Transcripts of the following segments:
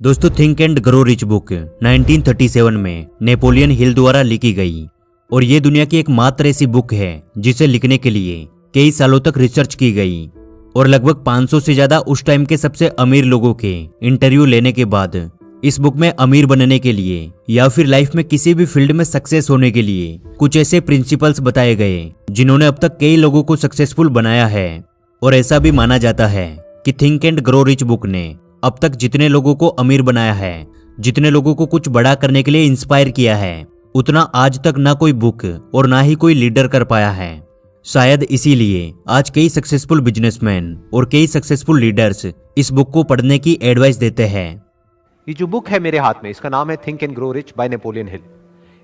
दोस्तों, think and grow rich book 1937 में Napoleon Hill द्वारा लिखी गई और ये दुनिया की एकमात्र ऐसी बुक है जिसे लिखने के लिए कई सालों तक रिसर्च की गई और लगभग 500 से ज्यादा उस टाइम के सबसे अमीर लोगों के इंटरव्यू लेने के बाद इस बुक में अमीर बनने के लिए या फिर लाइफ में किसी भी फील्ड में सक्सेस होने के लिए कुछ ऐसे प्रिंसिपल्स बताए गए जिन्होंने अब तक कई लोगों को सक्सेसफुल बनाया है। और ऐसा भी माना जाता है कि think and grow rich book ने अब तक जितने लोगों को अमीर बनाया है, जितने लोगों को कुछ बड़ा करने के लिए इंस्पायर किया है, उतना आज तक ना कोई बुक और ना ही कोई लीडर कर पाया है। शायद इसीलिए आज कई सक्सेसफुल बिजनेसमैन और कई सक्सेसफुल लीडर्स इस बुक को पढ़ने की एडवाइस देते हैं। ये जो बुक है मेरे हाथ में, इसका नाम है think and grow rich by Napoleon Hill.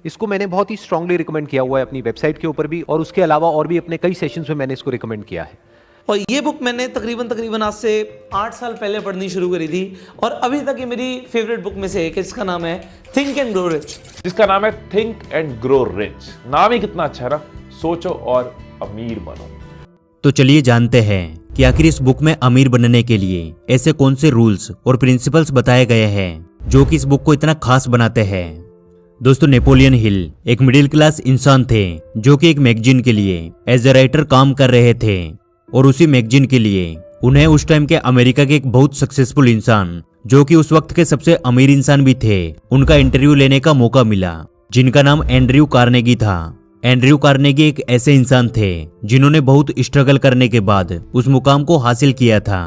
इसको मैंने बहुत ही स्ट्रांगली रिकमेंड किया हुआ है अपनी वेबसाइट के ऊपर भी, और उसके अलावा और भी अपने कई सेशंस में मैंने इसको रिकमेंड किया है। और ये बुक मैंने तकरीबन आज से 8 साल पहले पढ़नी शुरू करी थी और अभी तक ये मेरी फेवरेट बुक में से एक है, जिसका नाम है थिंक एंड ग्रो रिच। जिसका नाम है थिंक एंड ग्रो रिच। नाम ही कितना अच्छा है ना, सोचो और अमीर बनो। तो चलिए जानते हैं कि आखिर इस बुक में अमीर बनने के लिए ऐसे कौन से रूल्स और प्रिंसिपल्स बताए गए हैं जो कि इस बुक को इतना खास बनाते हैं। दोस्तों, नेपोलियन हिल एक मिडिल क्लास इंसान थे जो कि एक मैगजीन के लिए एज ए राइटर काम कर रहे थे और उसी मैगजीन के लिए उन्हें उस टाइम के अमेरिका के एक बहुत सक्सेसफुल इंसान, जो कि उस वक्त के सबसे अमीर इंसान भी थे, उनका इंटरव्यू लेने का मौका मिला, जिनका नाम एंड्रयू कार्नेगी था। एंड्रयू कार्नेगी एक ऐसे इंसान थे जिन्होंने बहुत स्ट्रगल करने के बाद उस मुकाम को हासिल किया था।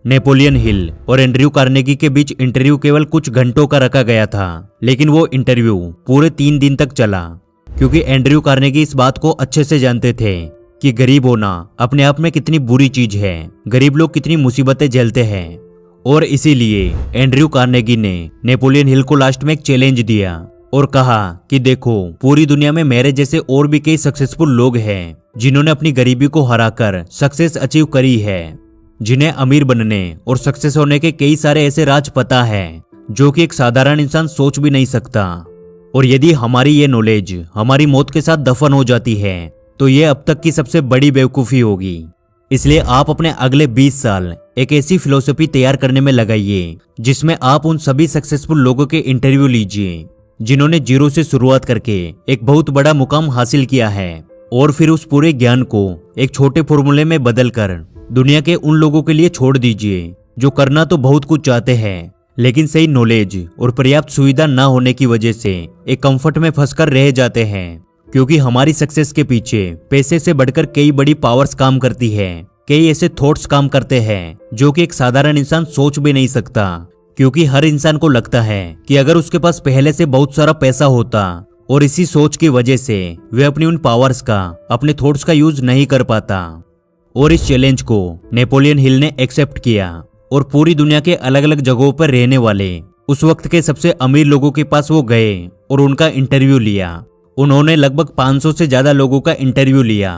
नेपोलियन हिल और एंड्रयू कार्नेगी के बीच इंटरव्यू केवल कुछ घंटों का रखा गया था, लेकिन वो इंटरव्यू पूरे 3 दिन तक चला, क्योंकि एंड्रयू कार्नेगी इस बात को अच्छे से जानते थे कि गरीब होना अपने आप में कितनी बुरी चीज है, गरीब लोग कितनी मुसीबतें झेलते हैं। और इसीलिए एंड्रयू कार्नेगी ने नेपोलियन हिल को लास्ट में एक चैलेंज दिया और कहा कि देखो, पूरी दुनिया में मेरे जैसे और भी कई सक्सेसफुल लोग हैं जिन्होंने अपनी गरीबी को हराकर सक्सेस अचीव करी है, जिन्हें अमीर बनने और सक्सेस होने के कई सारे ऐसे राज पता है जो कि एक साधारण इंसान सोच भी नहीं सकता। और यदि हमारी ये नॉलेज हमारी मौत के साथ दफन हो जाती है तो ये अब तक की सबसे बड़ी बेवकूफ़ी होगी। इसलिए आप अपने अगले 20 साल एक ऐसी फिलॉसफी तैयार करने में लगाइए जिसमें आप उन सभी सक्सेसफुल लोगों के इंटरव्यू लीजिए जिन्होंने जीरो से शुरुआत करके एक बहुत बड़ा मुकाम हासिल किया है, और फिर उस पूरे ज्ञान को एक छोटे फॉर्मूले में बदलकर दुनिया के उन लोगों के लिए छोड़ दीजिए जो करना तो बहुत कुछ चाहते हैं, लेकिन सही नॉलेज और पर्याप्त सुविधा ना होने की वजह से एक कंफर्ट में फंसकर रह जाते हैं। क्योंकि हमारी सक्सेस के पीछे पैसे से बढ़कर कई बड़ी पावर्स काम करती है, कई ऐसे थॉट्स काम करते हैं जो कि एक साधारण इंसान सोच भी नहीं सकता। क्योंकि हर इंसान को लगता है कि अगर उसके पास पहले से बहुत सारा पैसा होता, और इसी सोच की वजह से वे अपनी उन पावर्स का, अपने थॉट्स का यूज नहीं कर पाता। और इस चैलेंज को नेपोलियन हिल ने एक्सेप्ट किया और पूरी दुनिया के अलग अलग जगहों पर रहने वाले उस वक्त के सबसे अमीर लोगों के पास वो गए और उनका इंटरव्यू लिया। उन्होंने लगभग 500 से ज्यादा लोगों का इंटरव्यू लिया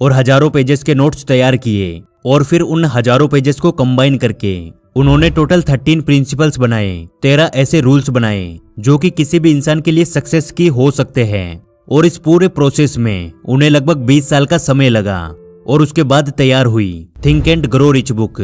और हजारों पेजेस के नोट्स तैयार किए, और फिर उन हजारों पेजेस को कंबाइन करके उन्होंने टोटल 13 प्रिंसिपल्स बनाए, 13 ऐसे रूल्स बनाए जो कि किसी भी इंसान के लिए सक्सेस की हो सकते हैं। और इस पूरे प्रोसेस में उन्हें लगभग 20 साल का समय लगा और उसके बाद तैयार हुई think and grow rich book.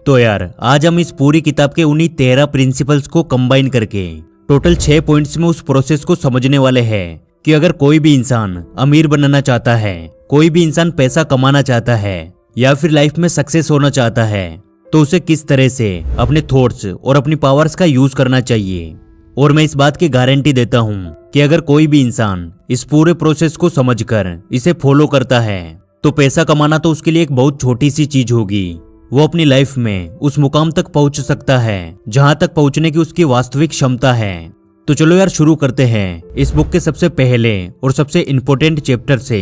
तो यार, आज हम इस पूरी किताब के उन्हीं 13 प्रिंसिपल्स को कंबाइन करके टोटल 6 पॉइंट्स में उस प्रोसेस को समझने वाले हैं कि अगर कोई भी इंसान अमीर बनना चाहता है, कोई भी इंसान पैसा कमाना चाहता है या फिर लाइफ में सक्सेस होना चाहता है, तो उसे किस तरह से अपने थॉट्स और अपनी पावर्स का यूज करना चाहिए। और मैं इस बात की गारंटी देता हूँ कि अगर कोई भी इंसान इस पूरे प्रोसेस को समझकर इसे फॉलो करता है तो पैसा कमाना तो उसके लिए एक बहुत छोटी सी चीज होगी। वो अपनी लाइफ में उस मुकाम तक पहुंच सकता है जहां तक पहुंचने की उसकी वास्तविक क्षमता है। तो चलो यार, शुरू करते हैं इस बुक के सबसे पहले और सबसे इंपॉर्टेंट चैप्टर से।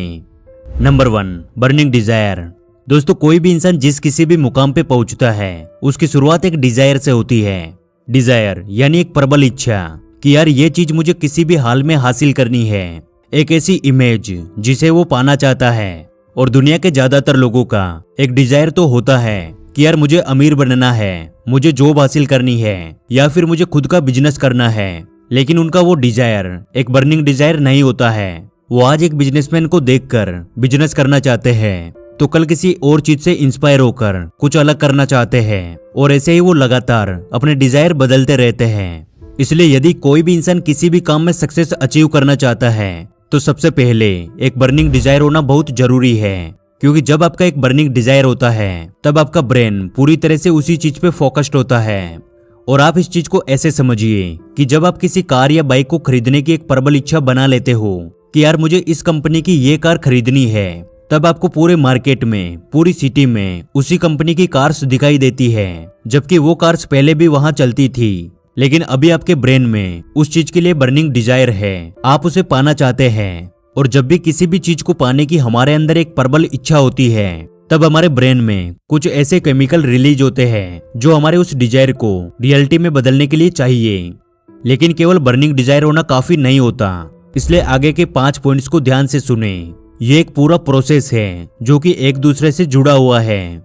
Number 1, burning desire. दोस्तों, कोई भी इंसान जिस किसी भी मुकाम पे पहुंचता है उसकी शुरुआत एक डिजायर से होती है। डिजायर यानी एक प्रबल इच्छा कि यार ये चीज मुझे किसी भी हाल में हासिल करनी है, एक ऐसी इमेज जिसे वो पाना चाहता है। और दुनिया के ज्यादातर लोगों का एक डिजायर तो होता है कि यार मुझे अमीर बनना है, मुझे जॉब हासिल करनी है, या फिर मुझे खुद का बिजनेस करना है, लेकिन उनका वो डिजायर एक बर्निंग डिजायर नहीं होता है। वो आज एक बिजनेसमैन को देखकर बिजनेस करना चाहते हैं, तो कल किसी और चीज से इंस्पायर होकर कुछ अलग करना चाहते हैं और ऐसे ही वो लगातार अपने डिजायर बदलते रहते हैं। इसलिए यदि कोई भी इंसान किसी भी काम में सक्सेस अचीव करना चाहता है तो सबसे पहले एक बर्निंग डिजायर होना बहुत जरूरी है, क्योंकि जब आपका एक बर्निंग डिजायर होता है तब आपका ब्रेन पूरी तरह से उसी चीज पे फोकस्ड होता है। और आप इस चीज को ऐसे समझिए कि जब आप किसी कार या बाइक को खरीदने की एक प्रबल इच्छा बना लेते हो कि यार मुझे इस कंपनी की ये कार खरीदनी है, तब आपको पूरे मार्केट में, पूरी सिटी में उसी कंपनी की कार्स दिखाई देती है, जबकि वो कार्स पहले भी वहां चलती थी। लेकिन अभी आपके ब्रेन में उस चीज के लिए बर्निंग डिजायर है, आप उसे पाना चाहते हैं। और जब भी किसी भी चीज को पाने की हमारे अंदर एक प्रबल इच्छा होती है, तब हमारे ब्रेन में कुछ ऐसे केमिकल रिलीज होते हैं जो हमारे उस डिजायर को रियलिटी में बदलने के लिए चाहिए। लेकिन केवल बर्निंग डिजायर होना काफी नहीं होता, इसलिए आगे के 5 पॉइंट्स को ध्यान से सुने। ये एक पूरा प्रोसेस है जो कि एक दूसरे से जुड़ा हुआ है।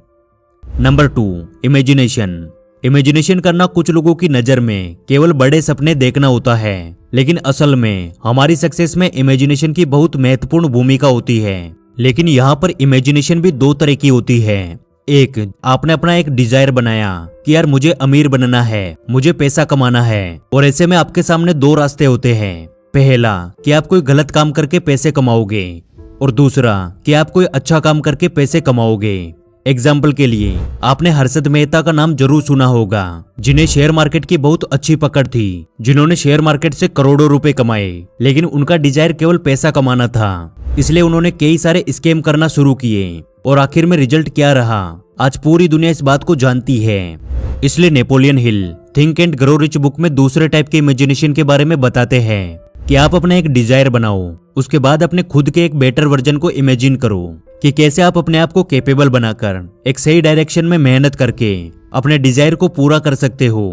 Number 2, imagination. इमेजिनेशन करना कुछ लोगों की नजर में केवल बड़े सपने देखना होता है, लेकिन असल में हमारी सक्सेस में इमेजिनेशन की बहुत महत्वपूर्ण भूमिका होती है। लेकिन यहाँ पर इमेजिनेशन भी 2 तरह की होती है। एक, आपने अपना एक डिजायर बनाया कि यार मुझे अमीर बनना है, मुझे पैसा कमाना है, और ऐसे में आपके सामने 2 रास्ते होते हैं। पहला कि आप कोई गलत काम करके पैसे कमाओगे, और दूसरा कि आप कोई अच्छा काम करके पैसे कमाओगे। एग्जाम्पल के लिए आपने हर्षद मेहता का नाम जरूर सुना होगा, जिन्हें शेयर मार्केट की बहुत अच्छी पकड़ थी, जिन्होंने शेयर मार्केट से करोड़ों रुपए कमाए। लेकिन उनका डिजायर केवल पैसा कमाना था, इसलिए उन्होंने कई सारे स्कैम करना शुरू किए, और आखिर में रिजल्ट क्या रहा आज पूरी दुनिया इस बात को जानती है। इसलिए Napoleon Hill think and grow rich book में दूसरे टाइप के इमेजिनेशन के बारे में बताते हैं कि आप अपना एक डिजायर बनाओ, उसके बाद अपने खुद के एक बेटर वर्जन को इमेजिन करो कि कैसे आप अपने आप को कैपेबल बनाकर एक सही डायरेक्शन में मेहनत करके अपने डिजायर को पूरा कर सकते हो।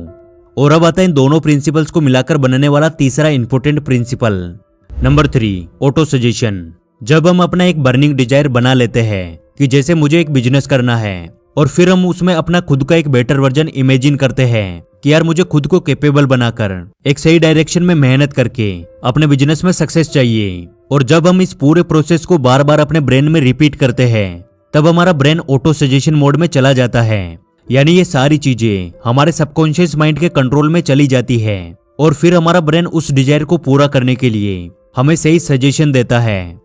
और अब आता है इन दोनों प्रिंसिपल्स को मिलाकर बनने वाला तीसरा important principle. Number 3, auto suggestion. जब हम अपना एक बर्निंग डिजायर बना लेते हैं कि जैसे मुझे एक बिजनेस करना है, और फिर हम उसमें अपना खुद का एक बेटर वर्जन इमेजिन करते हैं कि यार मुझे खुद को कैपेबल बनाकर एक सही डायरेक्शन में मेहनत करके अपने बिजनेस में सक्सेस चाहिए, और जब हम इस पूरे प्रोसेस को बार बार अपने ब्रेन में रिपीट करते हैं, तब हमारा ब्रेन ऑटो सजेशन मोड में चला जाता है। यानी ये सारी चीजें हमारे सबकॉन्शियस माइंड के कंट्रोल में चली जाती है, और फिर हमारा ब्रेन उस डिजायर को पूरा करने के लिए हमें सही सजेशन देता है।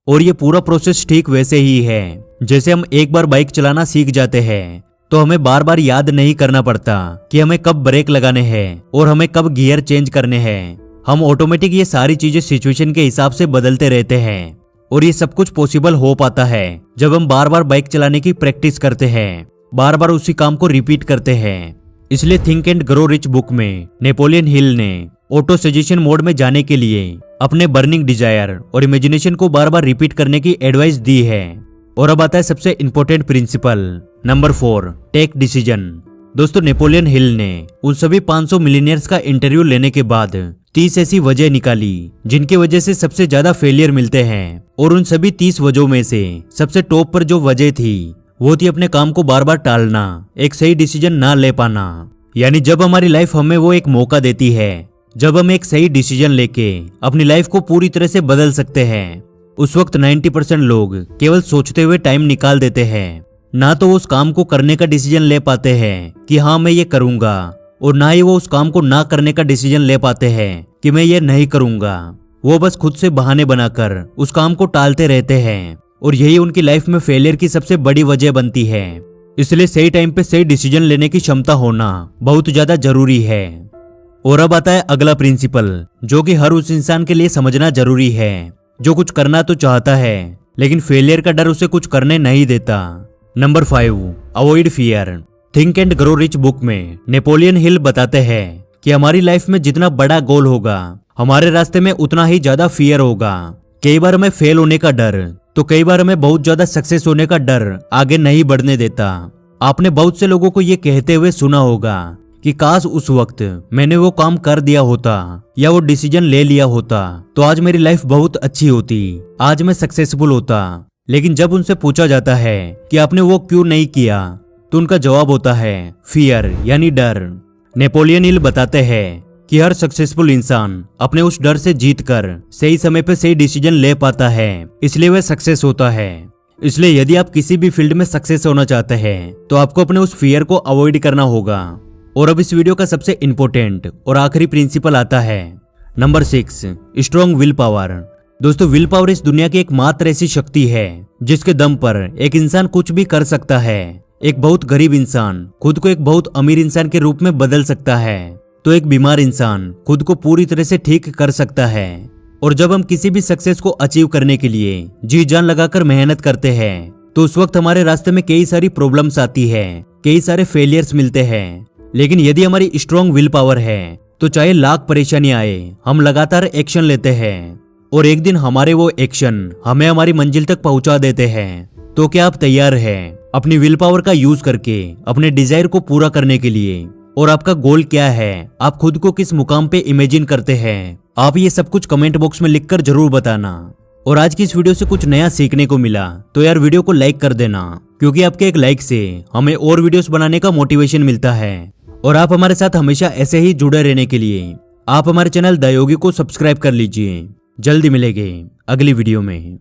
और ये पूरा प्रोसेस ठीक वैसे ही है जैसे हम एक बार बाइक चलाना सीख जाते हैं तो हमें बार बार याद नहीं करना पड़ता कि हमें कब ब्रेक लगाने हैं और हमें कब गियर चेंज करने हैं। हम ऑटोमेटिक ये सारी चीजें सिचुएशन के हिसाब से बदलते रहते हैं, और ये सब कुछ पॉसिबल हो पाता है जब हम बार बार बाइक चलाने की प्रैक्टिस करते हैं, बार बार उसी काम को रिपीट करते हैं। इसलिए think and grow rich book में नेपोलियन हिल ने ऑटो सजेशन मोड में जाने के लिए अपने बर्निंग डिजायर और इमेजिनेशन को बार बार रिपीट करने की एडवाइस दी है। और अब आता है सबसे important principle. Number 4, take decision. दोस्तों, नेपोलियन हिल ने उन सभी 500 मिलियनियर्स का इंटरव्यू लेने के बाद 30 ऐसी वजह निकाली जिनकी वजह से सबसे ज्यादा फेलियर मिलते हैं, और उन सभी 30 वजहों में से सबसे टॉप पर जो वजह थी वो थी अपने काम को बार बार टालना, एक सही डिसीजन ना ले पाना। यानी जब हमारी लाइफ हमें वो एक मौका देती है, जब हम एक सही डिसीजन लेके अपनी लाइफ को पूरी तरह से बदल सकते हैं, उस वक्त 90% लोग केवल सोचते हुए टाइम निकाल देते हैं। ना तो वो उस काम को करने का डिसीजन ले पाते हैं कि हाँ मैं ये करूंगा, और ना ही वो उस काम को ना करने का डिसीजन ले पाते हैं कि मैं ये नहीं करूंगा। वो बस खुद से बहाने बनाकर उस काम को टालते रहते हैं, और यही उनकी लाइफ में फेलियर की सबसे बड़ी वजह बनती है। इसलिए सही टाइम पे सही डिसीजन लेने की क्षमता होना बहुत ज्यादा जरूरी है। और अब आता है अगला प्रिंसिपल, जो कि हर उस इंसान के लिए समझना जरूरी है जो कुछ करना तो चाहता है लेकिन फेलियर का डर उसे कुछ करने नहीं देता। Number 5, avoid fear. Think and grow rich book में नेपोलियन हिल बताते हैं कि हमारी लाइफ में जितना बड़ा गोल होगा, हमारे रास्ते में उतना ही ज्यादा फियर होगा। कई बार हमें फेल होने का डर, तो कई बार हमें बहुत ज्यादा सक्सेस होने का डर आगे नहीं बढ़ने देता। आपने बहुत से लोगों को ये कहते हुए सुना होगा कि काश उस वक्त मैंने वो काम कर दिया होता या वो डिसीजन ले लिया होता तो आज मेरी लाइफ बहुत अच्छी होती, आज मैं सक्सेसफुल होता। लेकिन जब उनसे पूछा जाता है कि आपने वो क्यों नहीं किया, तो उनका जवाब होता है फियर, यानी डर। नेपोलियन हिल बताते हैं कि हर सक्सेसफुल इंसान अपने उस डर से जीतकर सही समय पे सही डिसीजन ले पाता है, इसलिए वह सक्सेस होता है। इसलिए यदि आप किसी भी फील्ड में सक्सेस होना चाहते हैं तो आपको अपने उस फियर को अवॉइड करना होगा। और अब इस वीडियो का सबसे इंपॉर्टेंट और आखिरी प्रिंसिपल आता है नंबर 6, स्ट्रॉन्ग विल पावर। दोस्तों, विल पावर इस दुनिया की एकमात्र ऐसी शक्ति है जिसके दम पर एक इंसान कुछ भी कर सकता है। एक बहुत गरीब इंसान खुद को एक बहुत अमीर इंसान के रूप में बदल सकता है, तो एक बीमार इंसान खुद को पूरी तरह से ठीक कर सकता है। और जब हम किसी भी सक्सेस को अचीव करने के लिए जी जान लगाकर मेहनत करते हैं तो उस वक्त हमारे रास्ते में कई सारी प्रॉब्लम्स आती है, कई सारे फेलियर्स मिलते हैं। लेकिन यदि हमारी स्ट्रॉन्ग विल पावर है तो चाहे लाख परेशानी आए, हम लगातार एक्शन लेते हैं और एक दिन हमारे वो एक्शन हमें हमारी मंजिल तक पहुंचा देते हैं। तो क्या आप तैयार हैं अपनी विल पावर का यूज करके अपने डिजायर को पूरा करने के लिए? और आपका गोल क्या है? आप खुद को किस मुकाम पे इमेजिन करते हैं? आप ये सब कुछ कमेंट बॉक्स में लिखकर जरूर बताना। और आज की इस वीडियो से कुछ नया सीखने को मिला तो यार वीडियो को लाइक कर देना, क्योंकि आपके एक लाइक से हमें और वीडियोस बनाने का मोटिवेशन मिलता है। और आप हमारे साथ हमेशा ऐसे ही जुड़े रहने के लिए आप हमारे चैनल द योगी को सब्सक्राइब कर लीजिए। जल्दी मिलेंगे अगली वीडियो में।